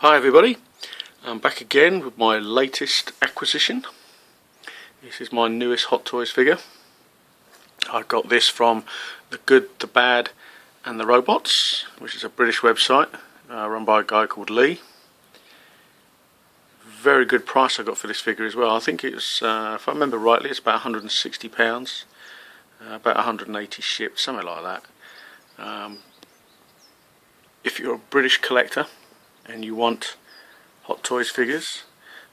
Hi everybody, I'm back again with my latest acquisition. This is my newest Hot Toys figure. I got this from The Good, The Bad and The Robots, which is a British website run by a guy called Lee. Very good price I got for this figure as well. I think it was, if I remember rightly, it's about £160, about 180 shipped, something like that. If you're a British collector and you want Hot Toys figures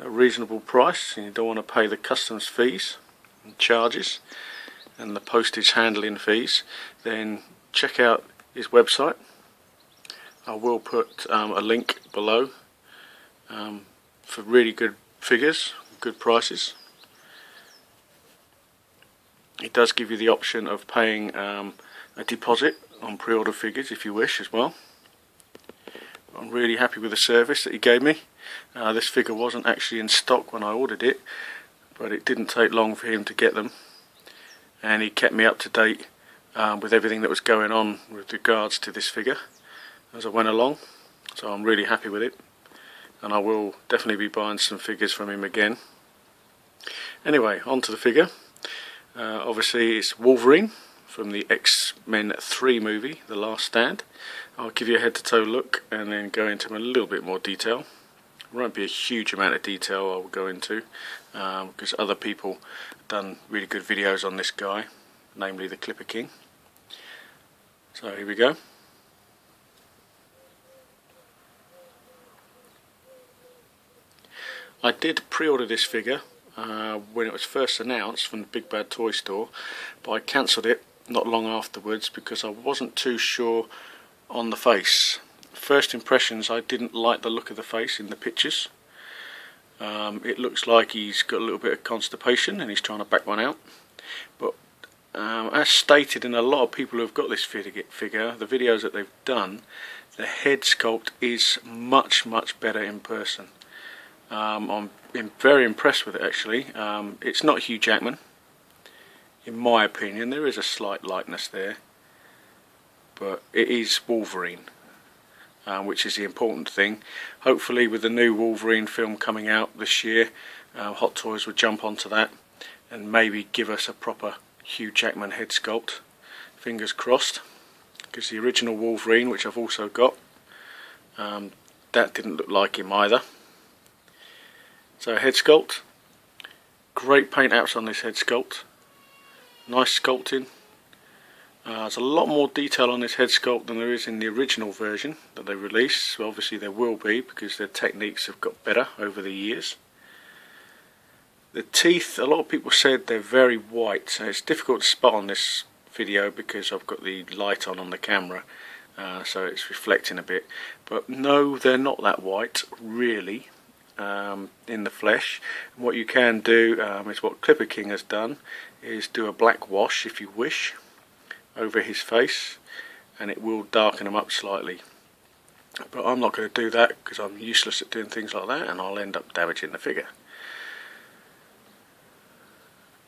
at a reasonable price and you don't want to pay the customs fees and charges and the postage handling fees, then check out his website. I will put a link below for really good figures, good prices. It does give you the option of paying a deposit on pre-order figures if you wish as well. I'm really happy with the service that he gave me. This figure wasn't actually in stock when I ordered it, but it didn't take long for him to get them, and he kept me up to date with everything that was going on with regards to this figure as I went along, so I'm really happy with it, and I will definitely be buying some figures from him again. Anyway, on to the figure. Obviously it's Wolverine from the X-Men 3 movie, The Last Stand. I'll give you a head-to-toe look and then go into a little bit more detail. It won't be a huge amount of detail I will go into because other people have done really good videos on this guy, namely the Clipper King. So here we go. I did pre-order this figure when it was first announced from the Big Bad Toy Store, but I cancelled it not long afterwards because I wasn't too sure on the face. First impressions, I didn't like the look of the face in the pictures. It looks like he's got a little bit of constipation and he's trying to back one out, but as stated in a lot of people who have got this figure, the videos that they've done, the head sculpt is much better in person. I'm very impressed with it actually. It's not Hugh Jackman. In my opinion, there is a slight likeness there, but it is Wolverine, which is the important thing. Hopefully with the new Wolverine film coming out this year, Hot Toys will jump onto that and maybe give us a proper Hugh Jackman head sculpt. Fingers crossed, because the original Wolverine, which I've also got, that didn't look like him either. So head sculpt, great paint apps on this head sculpt. Nice sculpting. There's a lot more detail on this head sculpt than there is in the original version that they released. So obviously there will be, because their techniques have got better over the years. The teeth, a lot of people said they're very white, so it's difficult to spot on this video because I've got the light on the camera, so it's reflecting a bit. But no, they're not that white really in the flesh. And what you can do is what Clipper King has done, is do a black wash if you wish over his face, and it will darken them up slightly, but I'm not going to do that because I'm useless at doing things like that and I'll end up damaging the figure.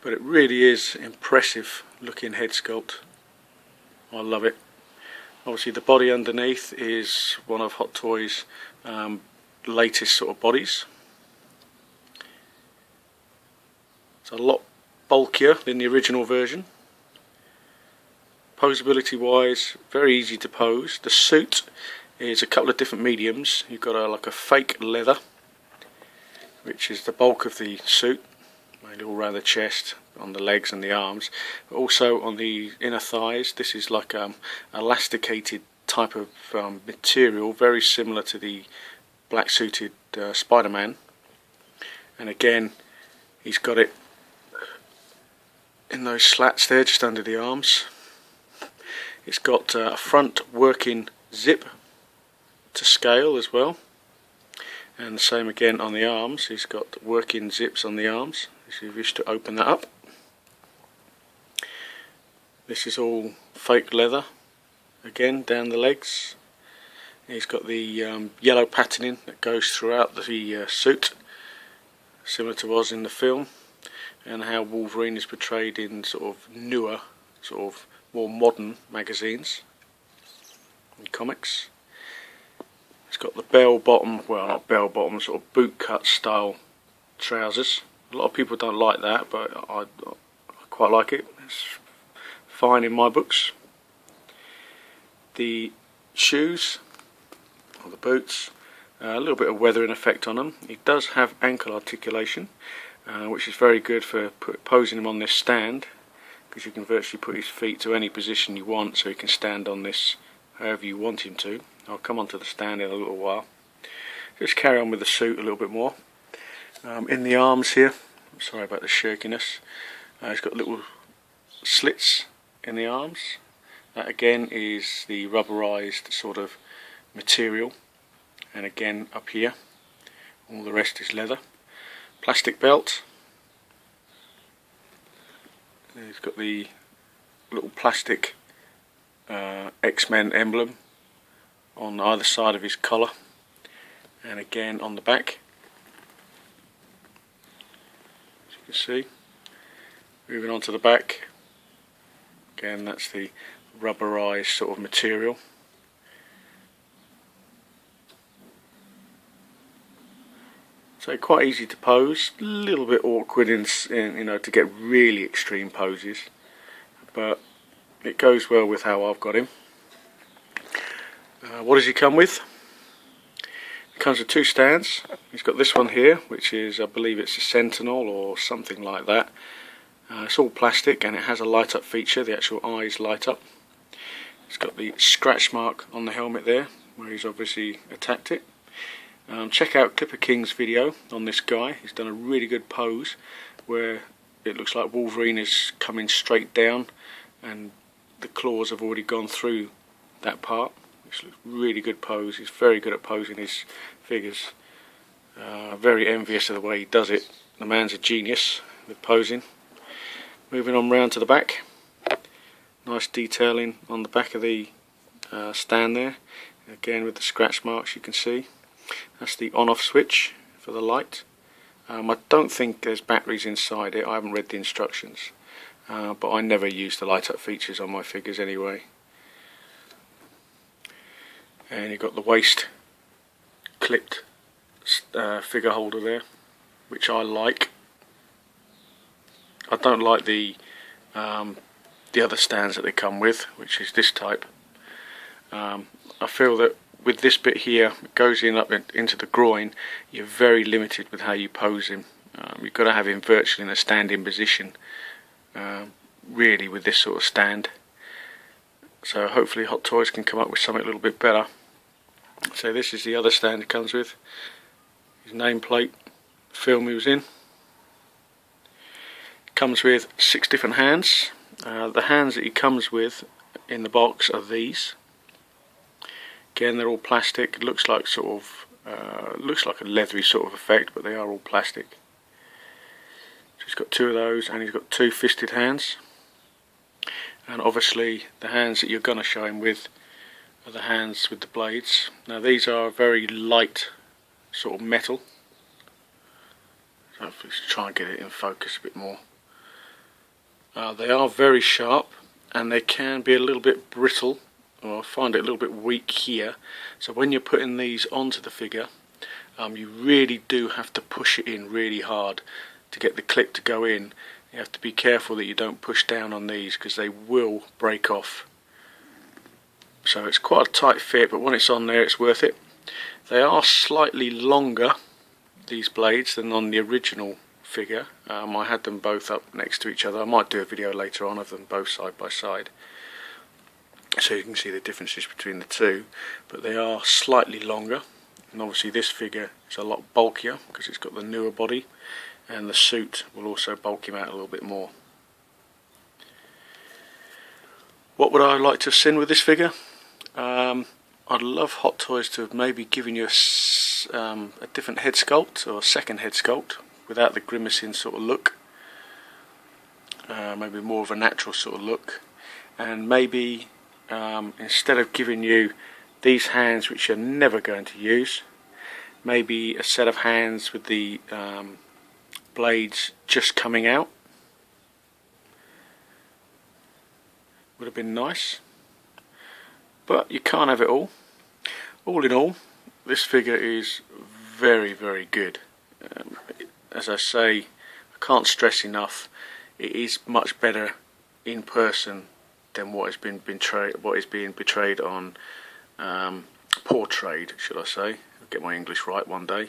But it really is impressive looking head sculpt. I love it. Obviously the body underneath is one of Hot Toys' latest sort of bodies. It's a lot bulkier than the original version. Poseability wise, very easy to pose. The suit is a couple of different mediums. You've got like a fake leather, which is the bulk of the suit, mainly all around the chest, on the legs and the arms, but also on the inner thighs. This is like elasticated type of material, very similar to the black suited Spider-Man. And again, he's got it in those slats there just under the arms. It's got a front working zip to scale as well, and the same again on the arms. He's got working zips on the arms if you wish to open that up. This is all fake leather again down the legs. He's got the yellow patterning that goes throughout the suit, similar to was in the film, and how Wolverine is portrayed in sort of newer, sort of more modern magazines and comics. It's got the bell bottom, well not bell bottom, sort of boot cut style trousers. A lot of people don't like that, but I quite like it. It's fine in my books. The shoes, or the boots, a little bit of weathering effect on them. It does have ankle articulation, which is very good for posing him on this stand, because you can virtually put his feet to any position you want, so he can stand on this however you want him to. I'll come onto the stand in a little while. Just carry on with the suit a little bit more. In the arms here, sorry about the shirkiness, it's got little slits in the arms. That again is the rubberized sort of material, and again up here all the rest is leather. Plastic belt. He's got the little plastic X-Men emblem on either side of his collar, and again on the back, as you can see. Moving on to the back, again that's the rubberized sort of material. So quite easy to pose, a little bit awkward in you know, to get really extreme poses, but it goes well with how I've got him. What does he come with? It comes with two stands. He's got this one here, which is, I believe it's a Sentinel or something like that. It's all plastic and it has a light up feature, the actual eyes light up. It's got the scratch mark on the helmet there, where he's obviously attacked it. Check out Clipper King's video on this guy. He's done a really good pose where it looks like Wolverine is coming straight down and the claws have already gone through that part. Which looks really good pose. He's very good at posing his figures. Very envious of the way he does it. The man's a genius with posing. Moving on round to the back. Nice detailing on the back of the stand there. Again with the scratch marks you can see. That's the on-off switch for the light. I don't think there's batteries inside it. I haven't read the instructions, but I never use the light up features on my figures anyway. And you've got the waist clipped figure holder there, which I like. I don't like the other stands that they come with, which is this type. I feel that with this bit here, it goes in up into the groin, you're very limited with how you pose him. You've got to have him virtually in a standing position, really, with this sort of stand. So hopefully Hot Toys can come up with something a little bit better. So this is the other stand it comes with. His nameplate, the film he was in. It comes with 6 different hands. The hands that he comes with in the box are these. Again, they're all plastic. It looks like sort of looks like a leathery sort of effect, but they are all plastic. So he's got 2 of those, and he's got 2 fisted hands. And obviously, the hands that you're going to show him with are the hands with the blades. Now, these are very light sort of metal. So let's try and get it in focus a bit more. They are very sharp, and they can be a little bit brittle. I find it a little bit weak here, so when you're putting these onto the figure, you really do have to push it in really hard to get the clip to go in. You have to be careful that you don't push down on these, because they will break off. So it's quite a tight fit, but when it's on there it's worth it. They are slightly longer, these blades, than on the original figure. I had them both up next to each other. I might do a video later on of them both side by side, so you can see the differences between the two, but they are slightly longer. And obviously this figure is a lot bulkier because it's got the newer body, and the suit will also bulk him out a little bit more. What would I like to have seen with this figure? I'd love Hot Toys to have maybe given you a different head sculpt, or a second head sculpt, without the grimacing sort of look. Maybe more of a natural sort of look, and maybe instead of giving you these hands which you're never going to use, maybe a set of hands with the blades just coming out would have been nice, but you can't have it all. All in all, this figure is very good. As I say, I can't stress enough, it is much better in person than what is being portrayed on portrayed, should I say? I'll get my English right one day.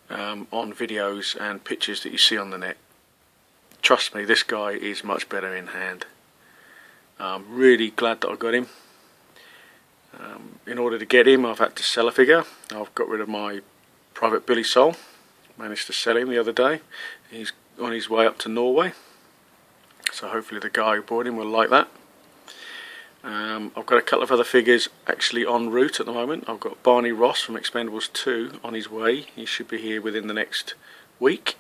On videos and pictures that you see on the net. Trust me, this guy is much better in hand. I'm really glad that I got him. In order to get him, I've had to sell a figure. I've got rid of my Private Billy Soul. Managed to sell him the other day. He's on his way up to Norway, so hopefully the guy who bought him will like that. I've got a couple of other figures actually en route at the moment. I've got Barney Ross from Expendables 2 on his way. He should be here within the next week.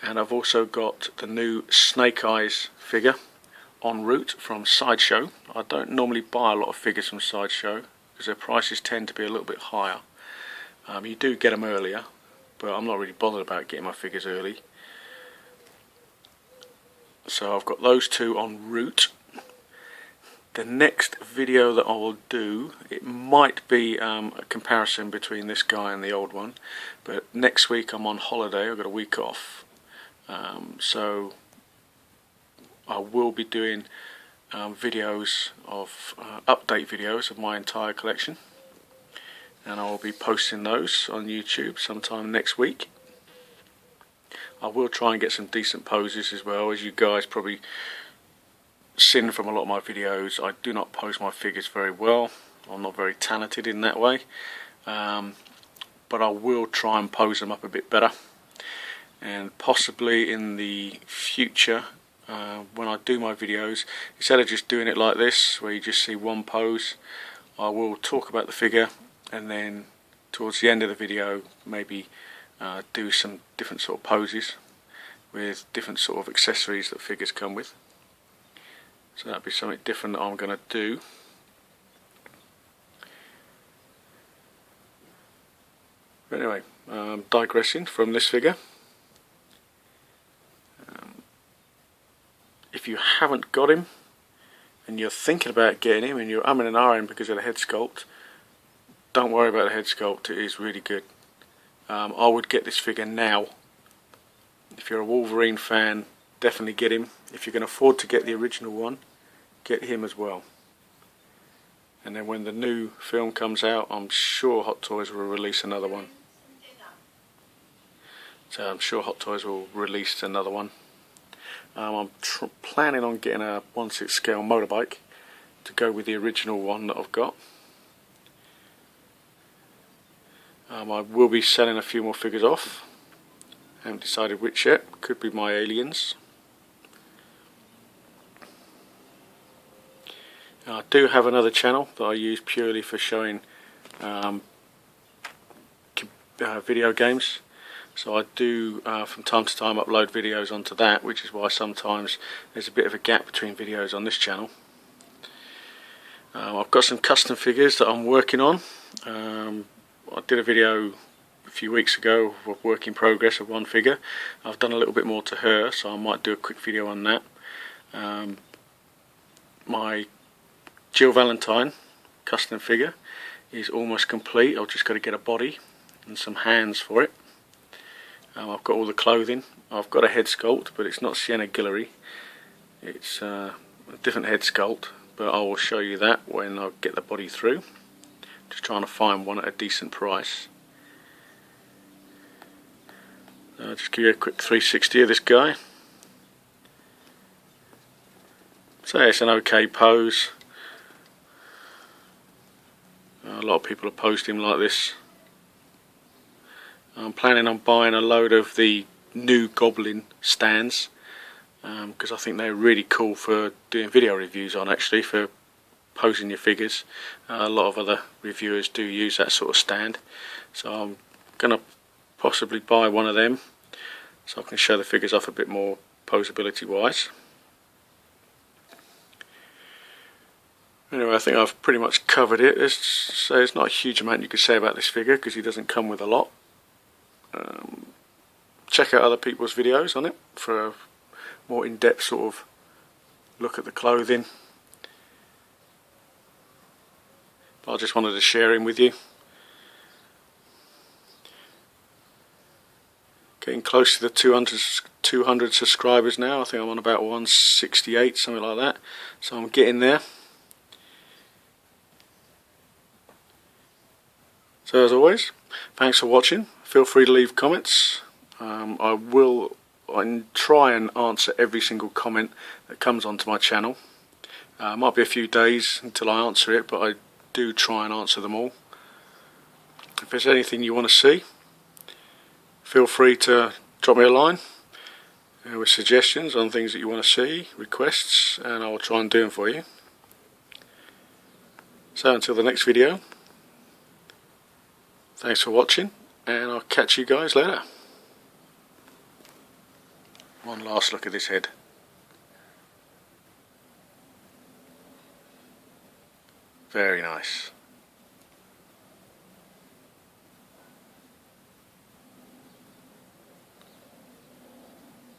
And I've also got the new Snake Eyes figure en route from Sideshow. I don't normally buy a lot of figures from Sideshow because their prices tend to be a little bit higher. You do get them earlier, but I'm not really bothered about getting my figures early. So I've got those two en route. The next video that I will do, it might be a comparison between this guy and the old one, but next week I'm on holiday. I've got a week off, so I will be doing videos of update videos of my entire collection, and I will be posting those on YouTube sometime next week. I will try and get some decent poses as well. As you guys probably seen from a lot of my videos, I do not pose my figures very well. I'm not very talented in that way, but I will try and pose them up a bit better. And possibly in the future, when I do my videos, instead of just doing it like this where you just see one pose, I will talk about the figure, and then towards the end of the video maybe do some different sort of poses with different sort of accessories that figures come with. So that'll be something different that I'm going to do. But anyway, digressing from this figure. If you haven't got him and you're thinking about getting him and you're umming and ahhing because of the head sculpt, don't worry about the head sculpt, it is really good. I would get this figure now. If you're a Wolverine fan, definitely get him. If you can afford to get the original one, get him as well. And then when the new film comes out, I'm sure Hot Toys will release another one. So I'm sure Hot Toys will release another one. I'm planning on getting a 1/6 scale motorbike to go with the original one that I've got. I will be selling a few more figures off. I haven't decided which yet. Could be my aliens. I do have another channel that I use purely for showing video games. So I do from time to time upload videos onto that, which is why sometimes there's a bit of a gap between videos on this channel. I've got some custom figures that I'm working on. I did a video a few weeks ago of work in progress of one figure. I've done a little bit more to her, so I might do a quick video on that. My Jill Valentine custom figure is almost complete. I've just got to get a body and some hands for it. I've got all the clothing. I've got a head sculpt, but it's not Sienna Guillory. It's a different head sculpt, but I will show you that when I get the body through. Just trying to find one at a decent price. I'll just give you a quick 360 of this guy. So it's an okay pose. A lot of people have posed him like this. I'm planning on buying a load of the new Goblin stands because I think they're really cool for doing video reviews on, actually, for posing your figures. A lot of other reviewers do use that sort of stand, so I'm going to possibly buy one of them so I can show the figures off a bit more posability wise. Anyway, I think I've pretty much covered it. There's not a huge amount you could say about this figure because he doesn't come with a lot. Check out other people's videos on it for a more in-depth sort of look at the clothing. But I just wanted to share him with you. Getting close to the 200 subscribers now. I think I'm on about 168, something like that. So I'm getting there. So as always, thanks for watching. Feel free to leave comments. I will try and answer every single comment that comes onto my channel. Might be a few days until I answer it, but I do try and answer them all. If there's anything you want to see, feel free to drop me a line with suggestions on things that you want to see, requests, and I will try and do them for you. So until the next video, thanks for watching, and I'll catch you guys later. One last look at this head. Very nice.